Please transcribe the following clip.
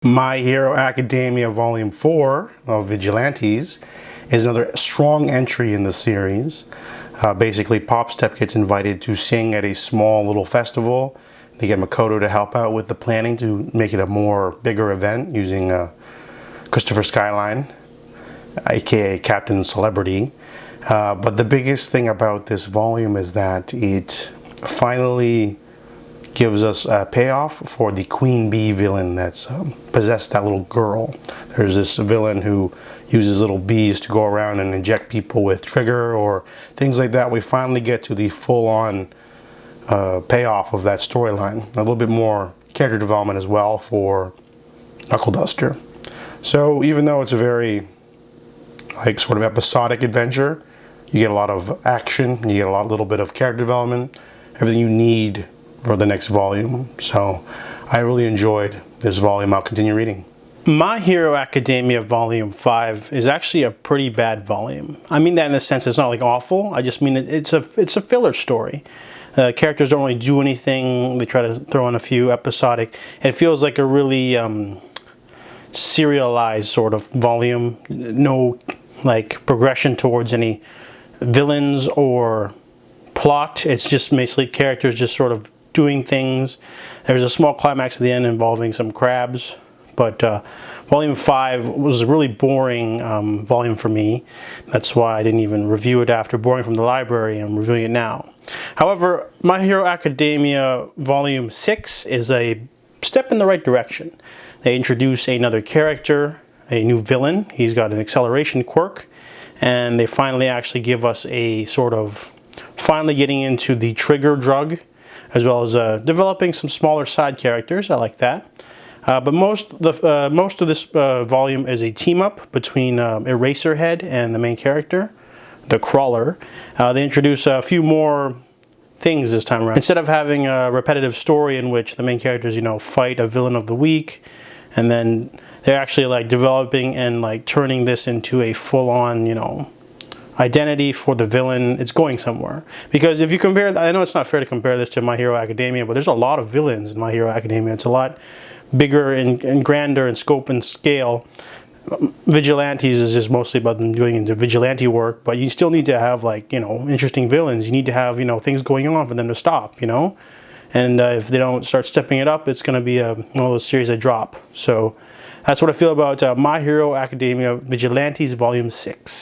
My Hero Academia Volume 4 of Vigilantes is another strong entry in the series. Basically, Pop Step gets invited to sing at a small little festival. They get Makoto to help out with the planning to make it a more bigger event using Christopher Skyline, aka Captain Celebrity. But the biggest thing about this volume is that it finally gives us a payoff for the Queen Bee villain that's possessed that little girl. There's this villain who uses little bees to go around and inject people with trigger or things like that. We finally get to the full-on payoff of that storyline. A little bit more character development as well for Knuckle Duster. So even though it's a very sort of episodic adventure, you get a lot of action, you get a little bit of character development, everything you need for the next volume. So I really enjoyed this volume. I'll continue reading. My Hero Academia Volume 5 is actually a pretty bad volume. I mean that in the sense it's not like awful. I just mean it's a filler story. Characters don't really do anything. They try to throw in a few episodic. It feels like a really serialized sort of volume. No progression towards any villains or plot. It's just basically characters just sort of doing things. There's a small climax at the end involving some crabs, but Volume 5 was a really boring volume for me. That's why I didn't even review it after borrowing from the library. I'm reviewing it now. However, My Hero Academia Volume 6 is a step in the right direction. They introduce another character, a new villain. He's got an acceleration quirk, and they finally actually give us a sort of finally getting into the trigger drug, as well as developing some smaller side characters. I like that. But most of this volume is a team-up between Eraserhead and the main character, the Crawler. They introduce a few more things this time around. Instead of having a repetitive story in which the main characters, fight a villain of the week, and then they're actually developing and turning this into a full-on, identity for the villain. It's going somewhere. Because if you compare, I know it's not fair to compare this to My Hero Academia, but there's a lot of villains in My Hero Academia. It's a lot bigger and grander in scope and scale. Vigilantes is just mostly about them doing into vigilante work, but you still need to have interesting villains. You need to have things going on for them to stop, and if they don't start stepping it up, it's going to be one of those series that drop. So that's what I feel about My Hero Academia Vigilantes Volume 6.